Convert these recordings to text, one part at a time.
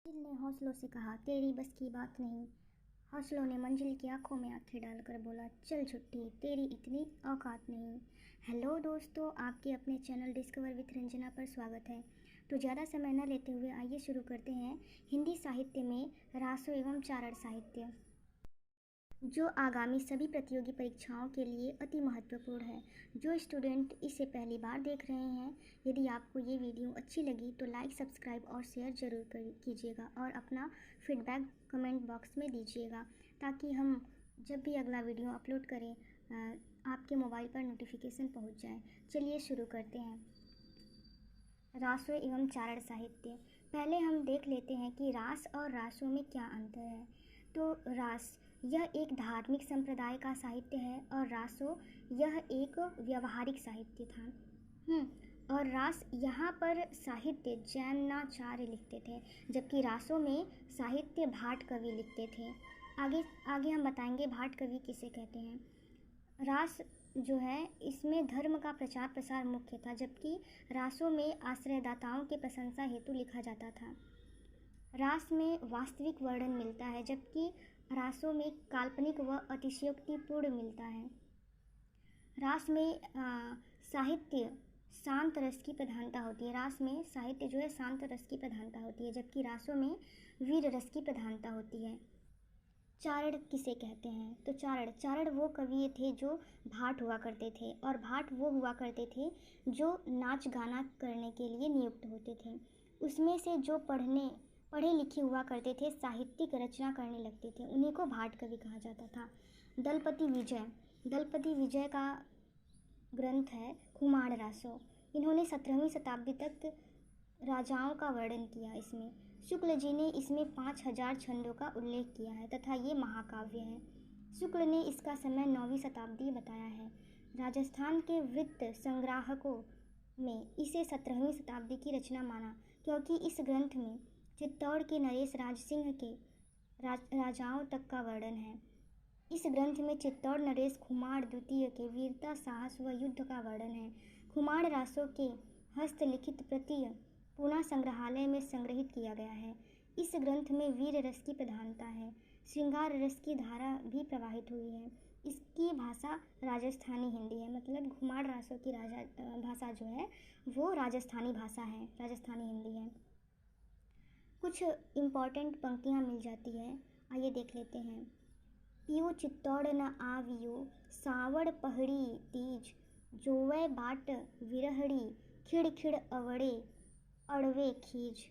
दिल ने हौसलों से कहा, तेरी बस की बात नहीं। हौसलों ने मंजिल की आंखों में आंखें डालकर बोला, चल छुट्टी, तेरी इतनी औकात नहीं। हेलो दोस्तों, आपके अपने चैनल डिस्कवर विथ रंजना पर स्वागत है। तो ज़्यादा समय न लेते हुए आइए शुरू करते हैं हिंदी साहित्य में रासो एवं चारण साहित्य, जो आगामी सभी प्रतियोगी परीक्षाओं के लिए अति महत्वपूर्ण है। जो स्टूडेंट इसे पहली बार देख रहे हैं, यदि आपको ये वीडियो अच्छी लगी तो लाइक, सब्सक्राइब और शेयर ज़रूर कीजिएगा और अपना फीडबैक कमेंट बॉक्स में दीजिएगा, ताकि हम जब भी अगला वीडियो अपलोड करें आपके मोबाइल पर नोटिफिकेशन पहुंच जाए। चलिए शुरू करते हैं। रासो एवं चारण साहित्य। पहले हम देख लेते हैं कि रास और रासो में क्या अंतर है। तो रास यह एक धार्मिक संप्रदाय का साहित्य है और रासो यह एक व्यवहारिक साहित्य था। और रास यहाँ पर साहित्य जैनाचार्य लिखते थे, जबकि रासो में साहित्य भाट कवि लिखते थे। आगे हम बताएंगे भाट कवि किसे कहते हैं। रास जो है इसमें धर्म का प्रचार प्रसार मुख्य था, जबकि रासों में आश्रयदाताओं के प्रशंसा हेतु लिखा जाता था। रास में वास्तविक वर्णन मिलता है, जबकि रासों में काल्पनिक व अतिशयोक्तिपूर्ण मिलता है। रास में साहित्य शांत रस की प्रधानता होती है। रास में साहित्य जो है शांत रस की प्रधानता होती है, जबकि रासों में वीर रस की प्रधानता होती है। चारण किसे कहते हैं? तो चारण वो कवि थे जो भाट हुआ करते थे, और भाट वो हुआ करते थे जो नाच गाना करने के लिए नियुक्त होते थे। उसमें से जो पढ़े लिखे हुआ करते थे, साहित्यिक रचना करने लगते थे, उन्हीं को भाट कवि कहा जाता था। दलपति विजय का ग्रंथ है खुमाण रासो। इन्होंने 17वीं शताब्दी तक राजाओं का वर्णन किया। इसमें शुक्ल जी ने इसमें 5000 छंदों का उल्लेख किया है तथा ये महाकाव्य है। शुक्ल ने इसका समय 9वीं शताब्दी बताया है। राजस्थान के वृत्त संग्राहकों में इसे 17वीं शताब्दी की रचना माना, क्योंकि इस ग्रंथ में चित्तौड़ के नरेश राज सिंह के राजाओं तक का वर्णन है। इस ग्रंथ में चित्तौड़ नरेश खुमाण द्वितीय के वीरता, साहस व युद्ध का वर्णन है। खुमाण रासो के हस्तलिखित प्रति पूना संग्रहालय में संग्रहित किया गया है। इस ग्रंथ में वीर रस की प्रधानता है। श्रृंगार रस की धारा भी प्रवाहित हुई है। इसकी भाषा राजस्थानी हिंदी है, मतलब खुमाण रासो की भाषा जो है वो राजस्थानी भाषा है, राजस्थानी हिंदी है। कुछ इम्पॉर्टेंट पंक्तियाँ मिल जाती है, आइए देख लेते हैं। पियो चित्तौड़ न आवियो, सावड़ पहड़ी तीज, जोवै बाट विरहड़ी, खिड़ खिड़ अवड़े अड़वे खीज।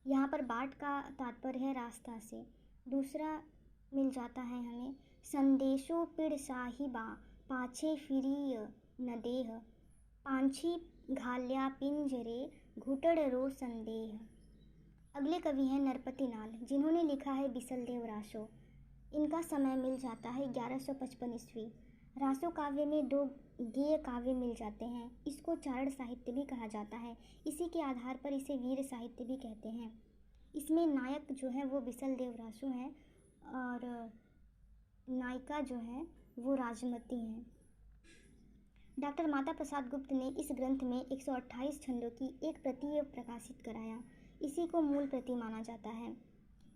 यहाँ पर बाट का तात्पर्य है रास्ता से। दूसरा मिल जाता है हमें, संदेशो पिड़ साहिबा, पाछे फिरिय न देह, पांछी घाल्या पिंजरे, घुटड़ रो संदेह। अगले कवि हैं नरपति नाल, जिन्होंने लिखा है बिसलदेव रासो। इनका समय मिल जाता है 1155 ईस्वी। रासो काव्य में 2 गेय काव्य मिल जाते हैं। इसको चारण साहित्य भी कहा जाता है। इसी के आधार पर इसे वीर साहित्य भी कहते हैं। इसमें नायक जो है वो बिसलदेव रासो हैं और नायिका जो है वो राजमती हैं। डॉक्टर माता प्रसाद गुप्त ने इस ग्रंथ में 128 छंदों की एक प्रति प्रकाशित कराया। इसी को मूल प्रति माना जाता है।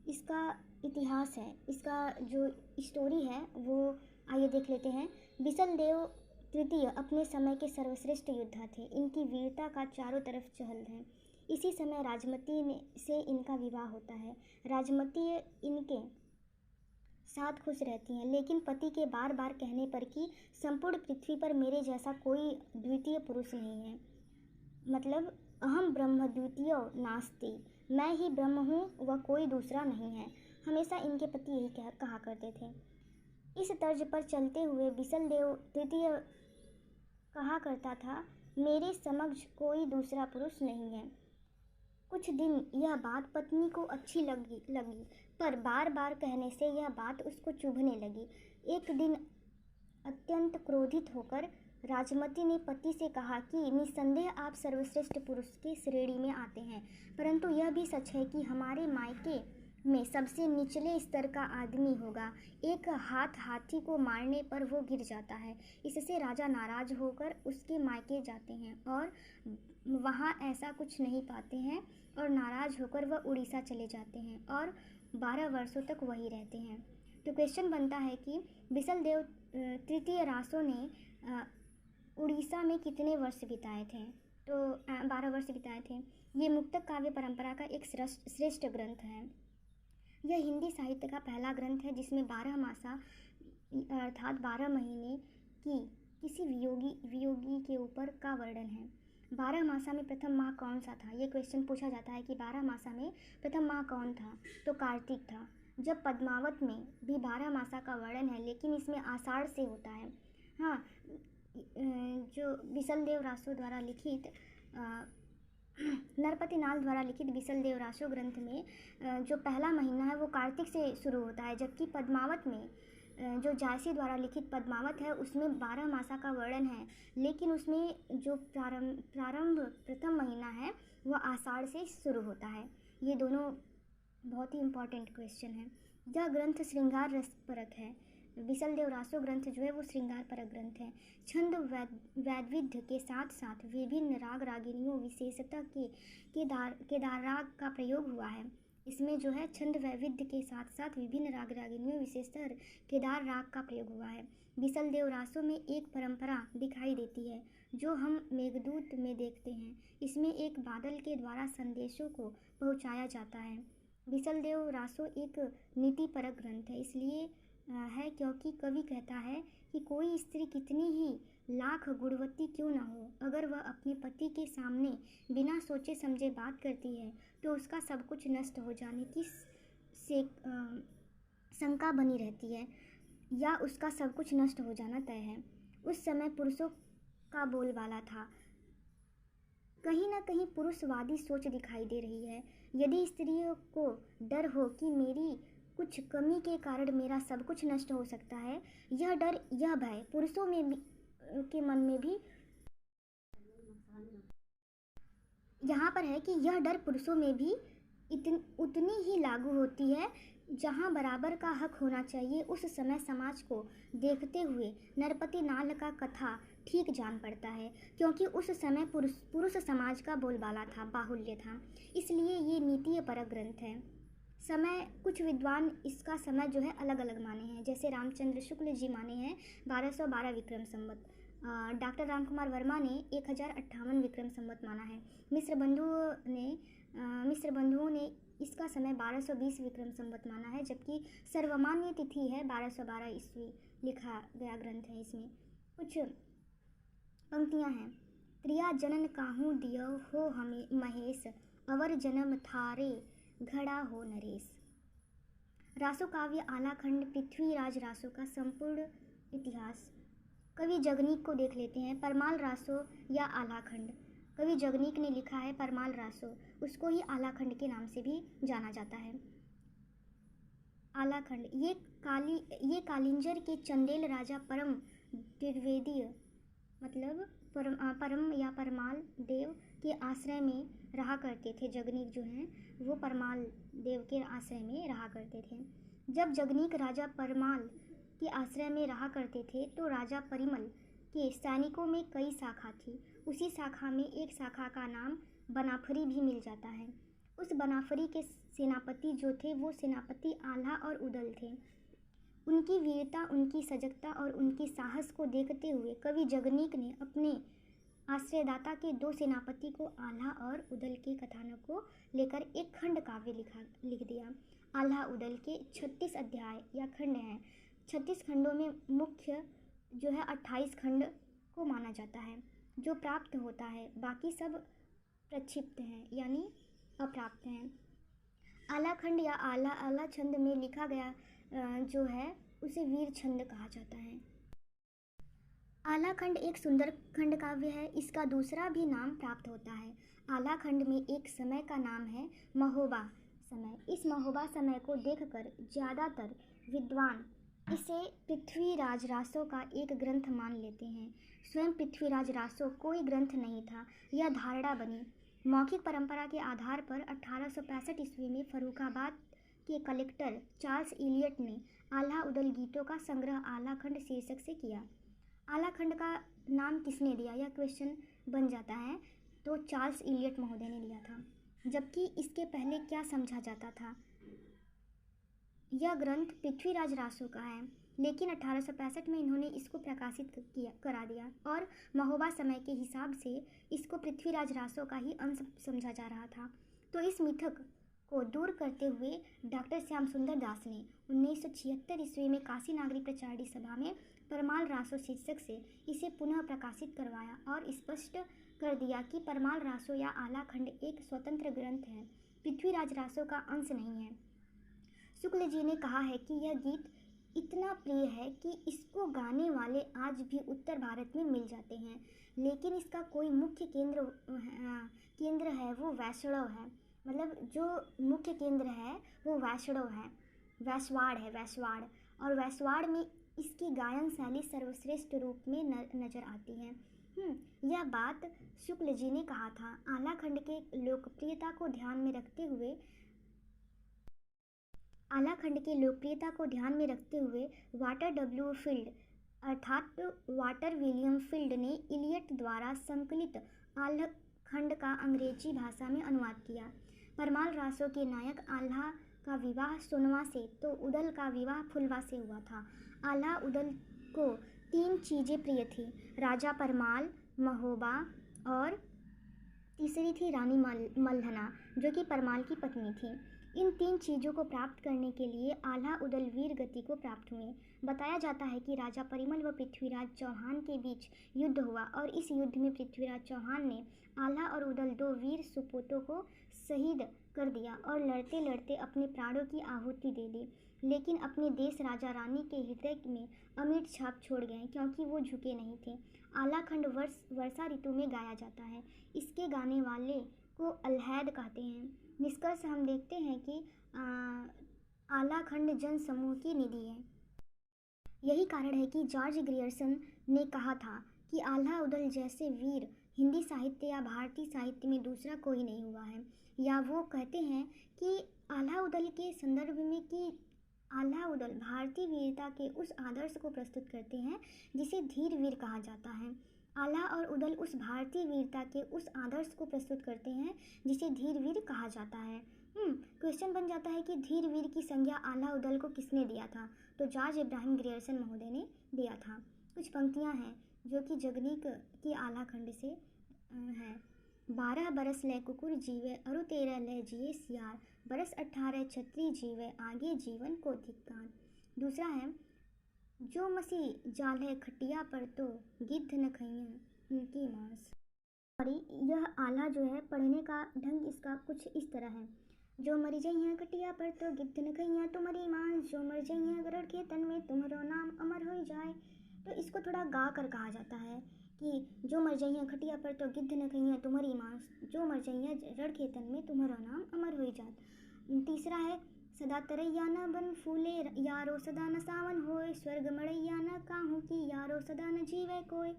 इसका इतिहास है, इसका जो स्टोरी है वो आइए देख लेते हैं। बिसलदेव तृतीय अपने समय के सर्वश्रेष्ठ योद्धा थे। इनकी वीरता का चारों तरफ चहल है। इसी समय राजमती से इनका विवाह होता है। राजमती इनके साथ खुश रहती हैं, लेकिन पति के बार बार कहने पर कि संपूर्ण पृथ्वी पर मेरे जैसा कोई द्वितीय पुरुष नहीं है, मतलब अहम ब्रह्म द्वितीय नास्ति, मैं ही ब्रह्म हूँ, वह कोई दूसरा नहीं है, हमेशा इनके पति यही कहा करते थे। इस तर्ज पर चलते हुए बिसलदेव तृतीय कहा करता था, मेरे समक्ष कोई दूसरा पुरुष नहीं है। कुछ दिन यह बात पत्नी को अच्छी लगी, पर बार बार कहने से यह बात उसको चुभने लगी। एक दिन अत्यंत क्रोधित होकर राजमती ने पति से कहा कि निस्संदेह आप सर्वश्रेष्ठ पुरुष की श्रेणी में आते हैं, परंतु यह भी सच है कि हमारे मायके में सबसे निचले स्तर का आदमी होगा। एक हाथी को मारने पर वो गिर जाता है। इससे राजा नाराज होकर उसके मायके जाते हैं और वहाँ ऐसा कुछ नहीं पाते हैं और नाराज़ होकर वह उड़ीसा चले जाते हैं और 12 वर्षों तक वहीं रहते हैं। तो क्वेश्चन बनता है कि बिसलदेव तृतीय रासो ने उड़ीसा में कितने वर्ष बिताए थे? तो 12 वर्ष बिताए थे। ये मुक्तक काव्य परंपरा का एक श्रेष्ठ ग्रंथ है। यह हिंदी साहित्य का पहला ग्रंथ है जिसमें 12 मासा अर्थात 12 महीने की किसी वियोगी के ऊपर का वर्णन है। 12 मासा में प्रथम माह कौन सा था? ये क्वेश्चन पूछा जाता है कि 12 मासा में प्रथम माह कौन था? तो कार्तिक था। जब पद्मावत में भी 12 मासा का वर्णन है, लेकिन इसमें आषाढ़ से होता है। हाँ, जो बिसलदेव रासो द्वारा लिखित नरपति नाल द्वारा लिखित बिसलदेव रासो ग्रंथ में जो पहला महीना है वो कार्तिक से शुरू होता है, जबकि पद्मावत में जो जायसी द्वारा लिखित पद्मावत है उसमें 12 मासा का वर्णन है, लेकिन उसमें जो प्रारंभ प्रथम महीना है वह आषाढ़ से शुरू होता है। ये दोनों बहुत ही इम्पॉर्टेंट क्वेश्चन है। यह ग्रंथ श्रृंगार रस परक है। बिसलदेव रासो ग्रंथ जो है वो श्रृंगार परक ग्रंथ है। छंद वैदविध्य के साथ साथ विभिन्न राग रागिनियों विशेषतः केदार राग का प्रयोग हुआ है। इसमें जो है छंद वैविध्य के साथ साथ विभिन्न राग रागिनियों विशेषतः केदार राग का प्रयोग हुआ है। बिसलदेव रासो में एक परंपरा दिखाई देती है जो हम मेघदूत में देखते हैं। इसमें एक बादल के द्वारा संदेशों को पहुँचाया जाता है। बिसलदेव रासो एक नीति परक ग्रंथ है, इसलिए है क्योंकि कवि कहता है कि कोई स्त्री कितनी ही लाख गुणवती क्यों ना हो, अगर वह अपने पति के सामने बिना सोचे समझे बात करती है तो उसका सब कुछ नष्ट हो जाने की शंका बनी रहती है या उसका सब कुछ नष्ट हो जाना तय है। उस समय पुरुषों का बोलबाला था। कहीं ना कहीं पुरुषवादी सोच दिखाई दे रही है। यदि स्त्रियों को डर हो कि मेरी कुछ कमी के कारण मेरा सब कुछ नष्ट हो सकता है, यह डर, यह भय पुरुषों में भी के मन में भी यहाँ पर है कि यह डर पुरुषों में भी उतनी ही लागू होती है जहाँ बराबर का हक होना चाहिए। उस समय समाज को देखते हुए नरपति नाल का कथा ठीक जान पड़ता है, क्योंकि उस समय पुरुष समाज का बोलबाला था, बाहुल्य था, इसलिए ये नीतिय परक ग्रंथ है। समय, कुछ विद्वान इसका समय जो है अलग अलग माने हैं, जैसे रामचंद्र शुक्ल जी माने हैं 1212 विक्रम संवत, डॉक्टर रामकुमार वर्मा ने 1058 विक्रम संवत माना है। मिश्र बंधुओं ने इसका समय 1220 विक्रम संवत माना है, जबकि सर्वमान्य तिथि है 1212 ईस्वी लिखा गया ग्रंथ है। इसमें कुछ पंक्तियां हैं। त्रिया जनन काहू दियो हो हमें महेश, अवर जन्म थारे घड़ा हो नरेश। रासो काव्य आलाखंड पृथ्वीराज रासो का संपूर्ण इतिहास। कवि जगनीक को देख लेते हैं। परमाल रासो या आलाखंड, कवि जगनीक ने लिखा है परमाल रासो, उसको ही आलाखंड के नाम से भी जाना जाता है। आलाखंड ये कालिंजर के चंदेल राजा परम द्विवेदीय मतलब परम या परमाल देव के आश्रय में रहा करते थे। जगनीक जो हैं वो परमाल देव के आश्रय में रहा करते थे। जब जगनीक राजा परमाल के आश्रय में रहा करते थे तो राजा परिमल के सैनिकों में कई शाखा थी। उसी शाखा में एक शाखा का नाम बनाफरी भी मिल जाता है। उस बनाफरी के सेनापति जो थे वो सेनापति आल्हा और उदल थे। उनकी वीरता, उनकी सजगता और उनकी साहस को देखते हुए कवि जगनीक ने अपने आश्रयदाता के दो सेनापति को आल्हा और उदल के कथानक को लेकर एक खंड काव्य लिख दिया। आल्हा उदल के 36 अध्याय या खंड हैं। 36 खंडों में मुख्य जो है 28 खंड को माना जाता है जो प्राप्त होता है, बाकी सब प्रक्षिप्त हैं यानी अप्राप्त हैं। आलाखंड या आला छंद में लिखा गया जो है उसे वीर छंद कहा जाता है। आलाखंड एक सुंदर खंड काव्य है। इसका दूसरा भी नाम प्राप्त होता है। आलाखंड में एक समय का नाम है महोबा समय। इस महोबा समय को देखकर ज़्यादातर विद्वान इसे पृथ्वीराज रासो का एक ग्रंथ मान लेते हैं। स्वयं पृथ्वीराज रासो कोई ग्रंथ नहीं था, यह धारणा बनी। मौखिक परंपरा के आधार पर 1865 ईस्वी में फर्रुखाबाद के कलेक्टर चार्ल्स इलियट ने आल्हा उदल गीतों का संग्रह आलाखंड शीर्षक से किया। आलाखंड का नाम किसने दिया, यह क्वेश्चन बन जाता है। तो चार्ल्स इलियट महोदय ने लिया था, जबकि इसके पहले क्या समझा जाता था। यह ग्रंथ पृथ्वीराज रासो का है, लेकिन 1865 में इन्होंने इसको प्रकाशित करा दिया और महोबा समय के हिसाब से इसको पृथ्वीराज रासो का ही अंश समझा जा रहा था। तो इस मिथक को दूर करते हुए डॉक्टर श्याम सुंदर दास ने 1976 ईस्वी में काशी नागरिक प्रचारणी सभा में परमाल रासो शीर्षक से इसे पुनः प्रकाशित करवाया और स्पष्ट कर दिया कि परमाल रासो या आला खंड एक स्वतंत्र ग्रंथ है, पृथ्वीराज रासो का अंश नहीं है। शुक्ल जी ने कहा है कि यह गीत इतना प्रिय है कि इसको गाने वाले आज भी उत्तर भारत में मिल जाते हैं, लेकिन इसका कोई मुख्य केंद्र है वो वैष्णव है। मतलब जो मुख्य केंद्र है वो वैष्णव है, वैश्वाड़ और वैश्वाड़ में इसकी गायन शैली सर्वश्रेष्ठ रूप में नजर आती है। यह बात शुक्ल जी ने कहा था। आला खंड के लोकप्रियता को ध्यान में रखते हुए वाटर डब्ल्यू फील्ड अर्थात वाटर विलियम फील्ड ने इलियट द्वारा संकलित आल्हा खंड का अंग्रेजी भाषा में अनुवाद किया। परमाल रासो के नायक आल्हा का विवाह सोनवा से तो उदल का विवाह फुलवा से हुआ था। आल्हा उदल को 3 चीज़ें प्रिय थी, राजा परमाल, महोबा और तीसरी थी रानी मल्हना, जो कि परमाल की पत्नी थी। इन 3 चीज़ों को प्राप्त करने के लिए आल्हा उदल वीर गति को प्राप्त हुए। बताया जाता है कि राजा परिमल व पृथ्वीराज चौहान के बीच युद्ध हुआ और इस युद्ध में पृथ्वीराज चौहान ने आल्हा और उदल 2 वीर सुपूतों को शहीद कर दिया और लड़ते लड़ते अपने प्राणों की आहुति दे दी, लेकिन अपने देश राजा रानी के हृदय में अमिट छाप छोड़ गए क्योंकि वो झुके नहीं थे। आला खंड वर्षा ऋतु में गाया जाता है। इसके गाने वाले को अलहैद कहते हैं। निष्कर्ष हम देखते हैं कि आला खंड जन समूह की निधि है। यही कारण है कि जॉर्ज ग्रियर्सन ने कहा था कि आल्हा उदल जैसे वीर हिंदी साहित्य या भारतीय साहित्य में दूसरा कोई नहीं हुआ है। या वो कहते हैं कि आल्हा उदल के संदर्भ में कि आल्हा उदल भारतीय वीरता के उस आदर्श को प्रस्तुत करते हैं जिसे धीर वीर कहा जाता है। आल्हा और उदल उस भारतीय वीरता के उस आदर्श को प्रस्तुत करते हैं जिसे धीर वीर कहा जाता है। क्वेश्चन बन जाता है कि धीर वीर की संज्ञा आल्हा उदल को किसने दिया था? तो जॉर्ज इब्राहिम ग्रियर्सन महोदय ने दिया था। कुछ पंक्तियां हैं जो कि जगनीक की आल्हा खंड से हैं। 12 बरस लय कुकुर जीवे अरु 13 लय जिए सियार, बरस 18 छत्री जीवे आगे जीवन को धिक्कार। दूसरा है, जो मसी जाल है खटिया पर तो गिद्ध न खइया उनकी मांस। यह आला जो है पढ़ने का ढंग इसका कुछ इस तरह है। जो मरी जइया खटिया पर तो गिद्ध न खइया तुम्हारी मांस, जो मर जइया गरुड़ के तन में तुम्हारो नाम अमर हो जाए। तो इसको थोड़ा गा कर कहा जाता है कि जो मर जइया खटिया पर तो गिद्ध न खइया तुम्हारी मांस, जो मर जइया गरुड़ के तन में तुम्हारो नाम अमर हो जाए। तीसरा है, सदा तरैया न बन फूले यारो सदा न सावन होए, स्वर्ग मड़ैया न काहू की यारो सदा न जीवे कोय।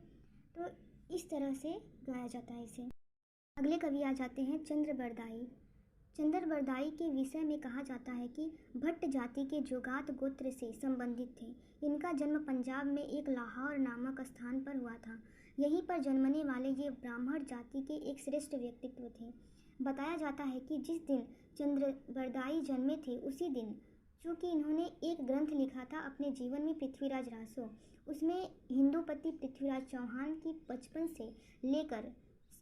तो इस तरह से गाया जाता है इसे। अगले कवि आ जाते हैं चंद्र बरदाई। चंद्र बरदाई के विषय में कहा जाता है कि भट्ट जाति के जोगात गोत्र से संबंधित थे। इनका जन्म पंजाब में एक लाहौर नामक स्थान पर हुआ था। यहीं पर जन्मने वाले ये ब्राह्मण जाति के एक श्रेष्ठ व्यक्तित्व थे। बताया जाता है कि जिस दिन चंद्र बरदाई जन्मे थे उसी दिन चूँकि इन्होंने एक ग्रंथ लिखा था अपने जीवन में पृथ्वीराज रासो, उसमें हिंदूपति पृथ्वीराज चौहान की बचपन से लेकर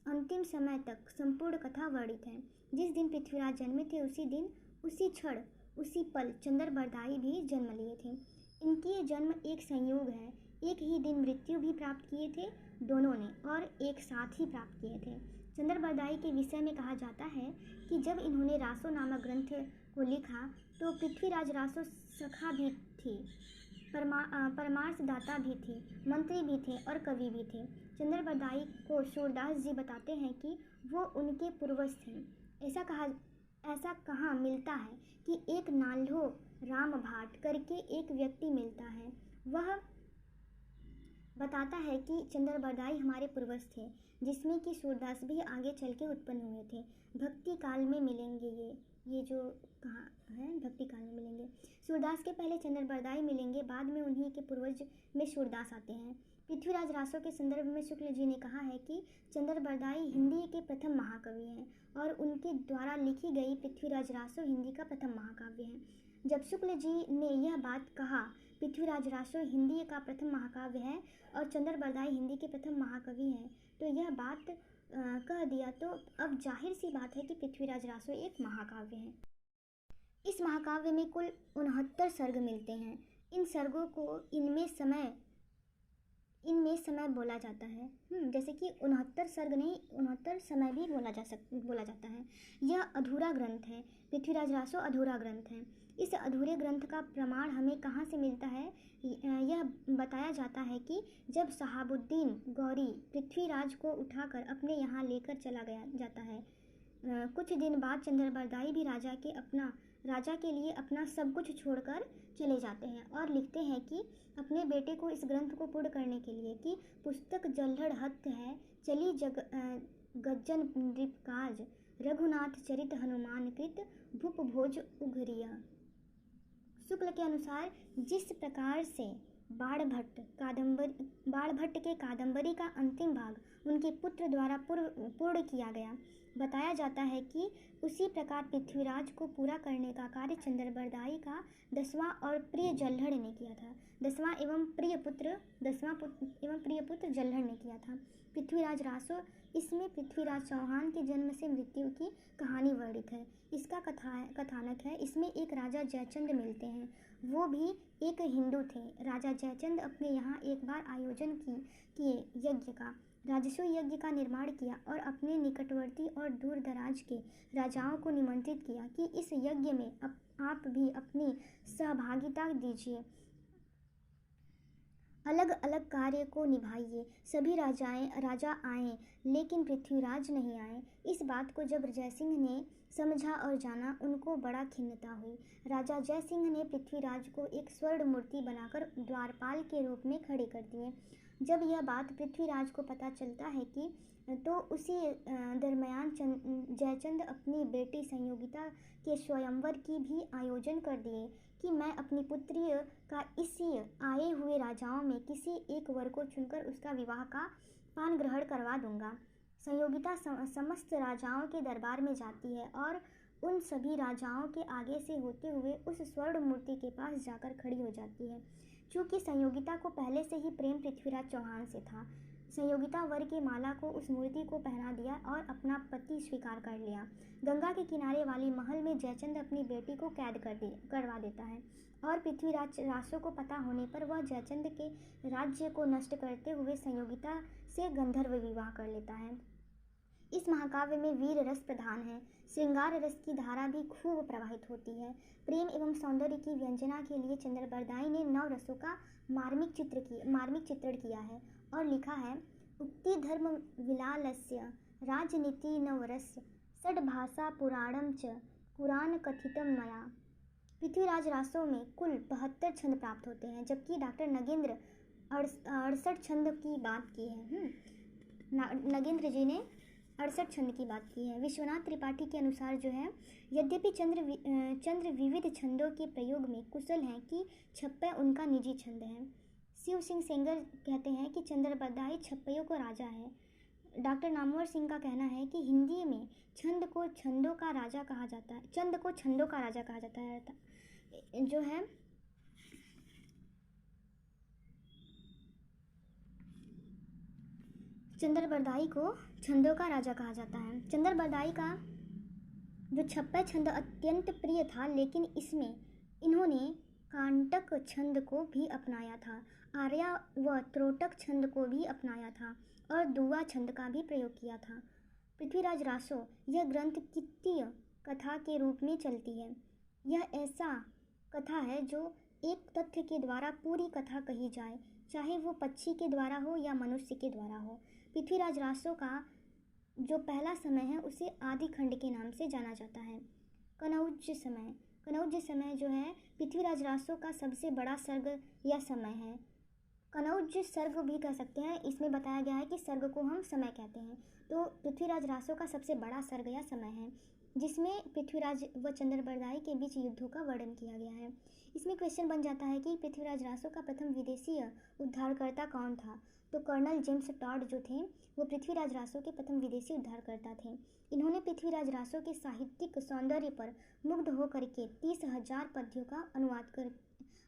अंतिम समय तक संपूर्ण कथा वर्णित है। जिस दिन पृथ्वीराज जन्मे थे उसी दिन, उसी क्षण, उसी पल चंद्र बरदाई भी जन्म लिए थे। इनके जन्म एक संयोग है। एक ही दिन मृत्यु भी प्राप्त किए थे दोनों ने और एक साथ ही प्राप्त किए थे। चंद्र बरदाई के विषय में कहा जाता है कि जब इन्होंने रासो नामक ग्रंथ को लिखा तो पृथ्वीराज रासो सखा भी थी, परामर्शदाता भी थे, मंत्री भी थे और कवि भी थे। चंद्र बरदाई को सूरदास जी बताते हैं कि वो उनके पूर्वज थे। ऐसा कहाँ मिलता है कि एक नाल्हो राम भाट करके एक व्यक्ति मिलता है, वह बताता है कि चंद्र बरदाई हमारे पूर्वज थे, जिसमें कि सूरदास भी आगे चल के उत्पन्न हुए थे। भक्ति काल में मिलेंगे ये जो कहा है, भक्ति काल में मिलेंगे। सूरदास के पहले चंद्र बरदाई मिलेंगे, बाद में उन्हीं के पूर्वज में सूरदास आते हैं। पृथ्वीराज रासो के संदर्भ में शुक्ल जी ने कहा है कि चंद्रबरदाई हिंदी के प्रथम महाकवि हैं और उनके द्वारा लिखी गई पृथ्वीराज रासो हिंदी का प्रथम महाकाव्य है। जब शुक्ल जी ने यह बात कहा पृथ्वीराज रासो हिंदी का प्रथम महाकाव्य है और चंद्रबरदाई हिंदी के प्रथम महाकवि हैं, तो यह बात कह दिया तो अब जाहिर सी बात है कि पृथ्वीराज रासो एक महाकाव्य है। इस महाकाव्य में कुल 69 सर्ग मिलते हैं। इन सर्गों को इनमें समय बोला जाता है। जैसे कि 69 सर्ग नहीं, 69 समय भी बोला जाता है। यह अधूरा ग्रंथ है। पृथ्वीराज रासो अधूरा ग्रंथ है। इस अधूरे ग्रंथ का प्रमाण हमें कहाँ से मिलता है? यह बताया जाता है कि जब शहाबुद्दीन गौरी पृथ्वीराज को उठाकर अपने यहाँ लेकर चला जाता है, कुछ दिन बाद चंद्रबरदाई भी राजा के लिए अपना सब कुछ छोड़कर चले जाते हैं और लिखते हैं कि अपने बेटे को इस ग्रंथ को पूर्ण करने के लिए कि पुस्तक जल्हड़ हत्थ है चली गज्जन नृपकाज रघुनाथ चरित हनुमान कृत भूप भोज उघरिया। शुक्ल के अनुसार जिस प्रकार से बाणभट्ट के कादंबरी का अंतिम भाग उनके पुत्र द्वारा पूर्ण किया गया, बताया जाता है कि उसी प्रकार पृथ्वीराज को पूरा करने का कार्य चंद्रबरदाई का 10वां और प्रिय जल्हड़ ने किया था। 10वां एवं प्रिय पुत्र जल्हड़ ने किया था। पृथ्वीराज रासो, इसमें पृथ्वीराज चौहान के जन्म से मृत्यु की कहानी वर्णित है। इसका कथानक है। इसमें एक राजा जयचंद मिलते हैं, वो भी एक हिंदू थे। राजा जयचंद अपने यहाँ एक बार आयोजन किए यज्ञ का, राजस्व यज्ञ का निर्माण किया और अपने निकटवर्ती और दूर दराज के राजाओं को निमंत्रित किया कि इस यज्ञ में आप भी अपनी सहभागिता दीजिए, अलग अलग कार्य को निभाइए। सभी राजा आए लेकिन पृथ्वीराज नहीं आए। इस बात को जब जयसिंह ने समझा और जाना, उनको बड़ा खिन्नता हुई। राजा जयसिंह ने पृथ्वीराज को एक स्वर्ण मूर्ति बनाकर द्वारपाल के रूप में खड़े कर दिए। जब यह बात पृथ्वीराज को पता चलता है कि तो उसी दरमियान जयचंद अपनी बेटी संयोगिता के स्वयंवर की भी आयोजन कर दिए कि मैं अपनी पुत्री का इसी आए हुए राजाओं में किसी एक वर को चुनकर उसका विवाह का पान ग्रहण करवा दूंगा। संयोगिता समस्त राजाओं के दरबार में जाती है और उन सभी राजाओं के आगे से होते हुए उस स्वर्ण मूर्ति के पास जाकर खड़ी हो जाती है। चूँकि संयोगिता को पहले से ही प्रेम पृथ्वीराज चौहान से था, संयोगिता वर की माला को उस मूर्ति को पहना दिया और अपना पति स्वीकार कर लिया। गंगा के किनारे वाली महल में जयचंद अपनी बेटी को कैद करवा देता है और पृथ्वीराज रासो को पता होने पर वह जयचंद के राज्य को नष्ट करते हुए संयोगिता से गंधर्व विवाह कर लेता है। इस महाकाव्य में वीर रस प्रधान है। श्रृंगार रस की धारा भी खूब प्रवाहित होती है। प्रेम एवं सौंदर्य की व्यंजना के लिए चंद्रबरदाई ने 9 रसों का मार्मिक चित्रण किया है और लिखा है, उक्ति धर्म विलालस्य राजनीति नवरस षड्भाषा पुराणम च पुराण कथितम मया। पृथ्वीराज रासो में कुल 72 छंद प्राप्त होते हैं, जबकि डॉक्टर नगेंद्र 68 छंद की बात की है। नगेंद्र जी ने 68 छंद की बात की है। विश्वनाथ त्रिपाठी के अनुसार जो है, यद्यपि चंद्र विविध छंदों के प्रयोग में कुशल हैं कि छप्पय उनका निजी छंद है। शिव सिंह सेंगर कहते हैं कि चंद्रबरदाई छप्पयों को राजा है। डॉक्टर नामवर सिंह का कहना है कि हिंदी में छंद को छंदों का राजा कहा जाता है। जो है चंद्रबरदाई को छंदों का राजा कहा जाता है। चंद्रबरदाई का जो छप्पय छंद अत्यंत प्रिय था, लेकिन इसमें इन्होंने कांटक छंद को भी अपनाया था, आर्या व त्रोटक छंद को भी अपनाया था और दुआ छंद का भी प्रयोग किया था। पृथ्वीराज रासो, यह ग्रंथ कित्तीय कथा के रूप में चलती है। यह ऐसा कथा है जो एक तथ्य के द्वारा पूरी कथा कही जाए, चाहे वो पक्षी के द्वारा हो या मनुष्य के द्वारा हो। पृथ्वीराज रासो का जो पहला समय है उसे आदि खंड के नाम से जाना जाता है। कनौज समय जो है पृथ्वीराज रासो का सबसे बड़ा सर्ग या समय है। कनौज सर्ग भी कह सकते हैं। इसमें बताया गया है कि सर्ग को हम समय कहते हैं। तो पृथ्वीराज रासो का सबसे बड़ा सर्ग या समय है, जिसमें पृथ्वीराज व चंद्रबरदाई के बीच युद्धों का वर्णन किया गया है। इसमें क्वेश्चन बन जाता है कि पृथ्वीराज रासो का प्रथम विदेशी उद्धारकर्ता कौन था? तो कर्नल जेम्स टॉड जो थे वो पृथ्वीराज रासो के प्रथम विदेशी उद्धारकर्ता थे। इन्होंने पृथ्वीराज रासो के साहित्यिक सौंदर्य पर मुग्ध होकर के 30,000 पद्यों का अनुवाद कर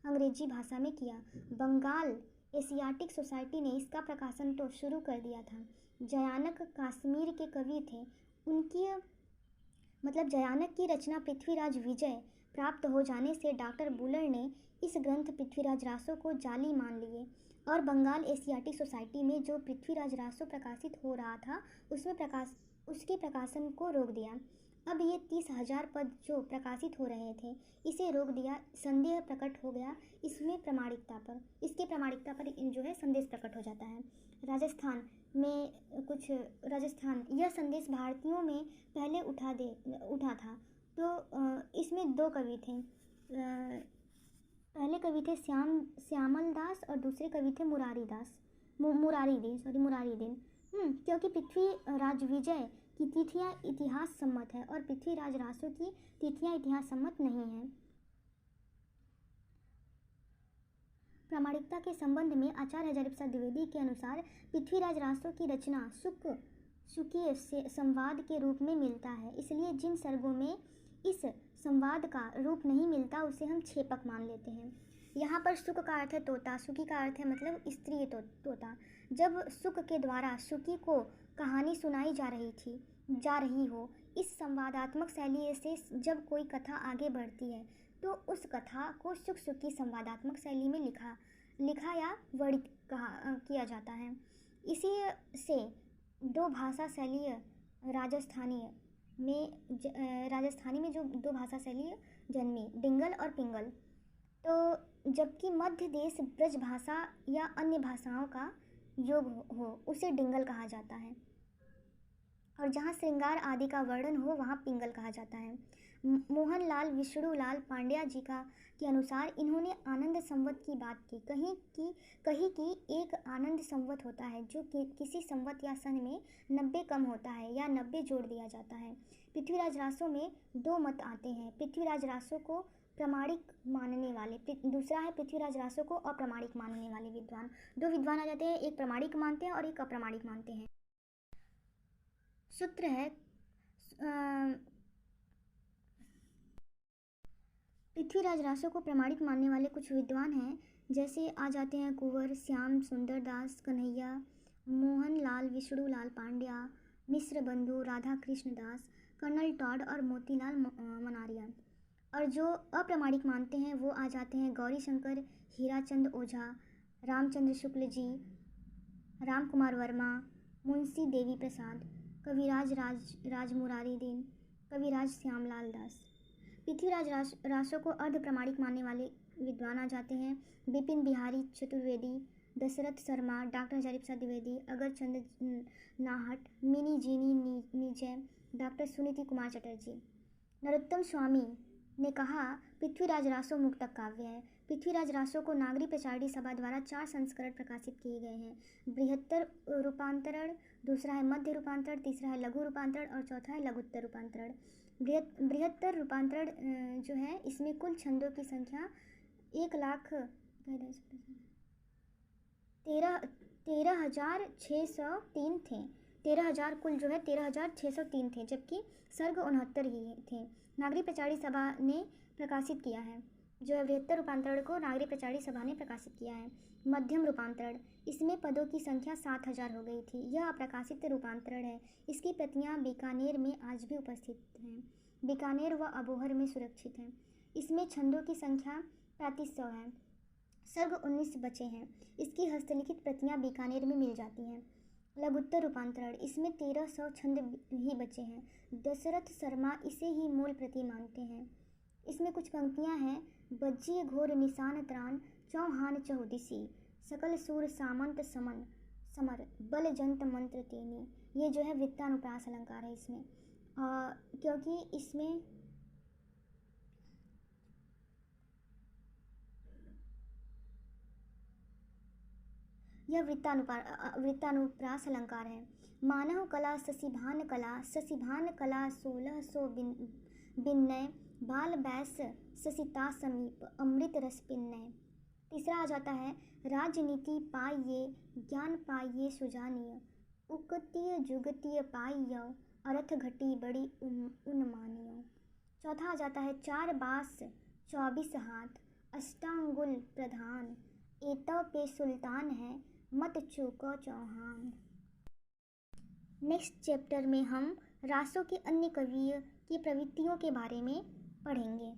अंग्रेजी भाषा में किया। बंगाल एशियाटिक सोसाइटी ने इसका प्रकाशन तो शुरू कर दिया था। जयानक कश्मीर के कवि थे। उनकी जयानक की रचना पृथ्वीराज विजय प्राप्त हो जाने से डॉक्टर बुलर ने इस ग्रंथ पृथ्वीराज रासो को जाली मान लिए और बंगाल एशियाटिक सोसाइटी में जो पृथ्वीराज रासो प्रकाशित हो रहा था उसके प्रकाशन को रोक दिया। अब ये 30,000 पद जो प्रकाशित हो रहे थे इसे रोक दिया। संदेह प्रकट हो गया इसके प्रामाणिकता पर जो है संदेश प्रकट हो जाता है। राजस्थान यह संदेश भारतीयों में पहले उठा था। तो इसमें दो कवि थे। पहले कवि थे श्यामल दास और दूसरे कवि थे मुरारी देन। क्योंकि पृथ्वीराज विजय की तिथियां इतिहास सम्मत है और पृथ्वीराज रासो की तिथियां इतिहास सम्मत नहीं है। प्रामाणिकता के संबंध में आचार्य हजारी प्रसाद द्विवेदी के अनुसार पृथ्वीराज रासो की रचना शुकीय संवाद के रूप में मिलता है, इसलिए जिन सर्गों में इस संवाद का रूप नहीं मिलता उसे हम छेपक मान लेते हैं। यहाँ पर शुक का अर्थ है तोता, शुकी का अर्थ है मतलब स्त्री तोता। जब शुक के द्वारा शुकी को कहानी सुनाई जा रही हो, इस संवादात्मक शैली से जब कोई कथा आगे बढ़ती है तो उस कथा को शुकी संवादात्मक शैली में लिखा या वर्णित किया जाता है। इसी से दो भाषा शैली राजस्थानी में जो दो भाषा शैली जन्मी, डिंगल और पिंगल। तो जबकि मध्य देश ब्रज भाषा या अन्य भाषाओं का योग हो उसे डिंगल कहा जाता है और जहाँ श्रृंगार आदि का वर्णन हो वहाँ पिंगल कहा जाता है। मोहनलाल विष्णुलाल पांड्या जी के अनुसार इन्होंने आनंद संवत की बात की। कही कि एक आनंद संवत होता है जो किसी संवत या सन में 90 कम होता है या 90 जोड़ दिया जाता है। पृथ्वीराज रासो में दो मत आते हैं, पृथ्वीराज रासो को प्रामाणिक मानने वाले, दूसरा है पृथ्वीराज रासो को अप्रामाणिक मानने वाले विद्वान। दो विद्वान आ जाते हैं, एक प्रामाणिक मानते हैं और एक अप्रामाणिक मानते हैं। सूत्र है पृथ्वीराज रासो को प्रामाणिक मानने वाले कुछ विद्वान हैं, जैसे आ जाते हैं कुंवर श्याम सुंदर दास कन्हैया, मोहनलाल विष्णुलाल पांड्या, मिश्र बंधु राधा कृष्ण दास, कर्नल टॉड और मोतीलाल मनारिया। और जो अप्रामाणिक मानते हैं वो आ जाते हैं गौरी शंकर, हीराचंद ओझा, रामचंद्र शुक्ल जी, राम कुमार वर्मा, मुंशी देवी प्रसाद, कविराज राजमुरारी दीन, कविराज श्यामलाल दास। पृथ्वीराज रासो को अर्ध प्रामाणिक मानने वाले विद्वान आ जाते हैं विपिन बिहारी चतुर्वेदी, दशरथ शर्मा, डॉक्टर हजारी प्रसाद द्विवेदी, अगरचंद नाहट, मिनी जीनी नीजय, डॉक्टर सुनीति कुमार चटर्जी। नरोत्तम स्वामी ने कहा पृथ्वीराज रासो मुक्तक काव्य है। पृथ्वीराज रासो को नागरी प्रचारणी सभा द्वारा 4 संस्करण प्रकाशित किए गए हैं। बृहत्तर रूपांतरण, दूसरा है मध्य रूपांतरण, तीसरा है लघु रूपांतरण और चौथा है लघुत्तर रूपांतरण। बृहत्तर रूपांतरण जो है इसमें कुल छंदों की संख्या 13,603 थे। 13,000 कुल जो है 13,603 थे, जबकि सर्ग 69 ही थे। नागरी प्रचारणी सभा ने प्रकाशित किया है, जो है बृहत्तर रूपांतरण को नागरी प्रचारणी सभा ने प्रकाशित किया है। मध्यम रूपांतरण, इसमें पदों की संख्या 7,000 हो गई थी। यह अप्रकाशित रूपांतरण है। इसकी प्रतियां बीकानेर में आज भी उपस्थित हैं। बीकानेर व अबोहर में सुरक्षित हैं। इसमें छंदों की संख्या 3500 है। सर्ग 19 बचे हैं। इसकी हस्तलिखित प्रतियां बीकानेर में मिल जाती हैं। लघुत्तर रूपांतरण, इसमें 1300 छंद ही बचे हैं। दशरथ शर्मा इसे ही मूल प्रति मानते हैं। इसमें कुछ पंक्तियां हैं। बज्जिय घोर निशान त्राण चौहान चौदिसी, सकल सूर सामंत समर बल जंत मंत्र तेनी। ये जो है वृत्तानुप्रास अलंकार है इसमें, क्योंकि इसमें यह वृत्तानुप्रास अलंकार है। मानव कला शशिभान कला 1600 बिन्नय बाल बैस शशिता समीप अमृत रस पिन्नय। तीसरा आ जाता है राजनीति पाइये ज्ञान पाइये सुजानिय, उगतिय जुगतिय पाइयो अर्थ घटी बड़ी उन्मानियो। चौथा आ जाता है 4 बास 24 हाथ, अष्टांगुल प्रधान, एतव पे सुल्तान है मत चूको चौहान। नेक्स्ट चैप्टर में हम रासों के अन्य कवियों की प्रवृत्तियों के बारे में पढ़ेंगे।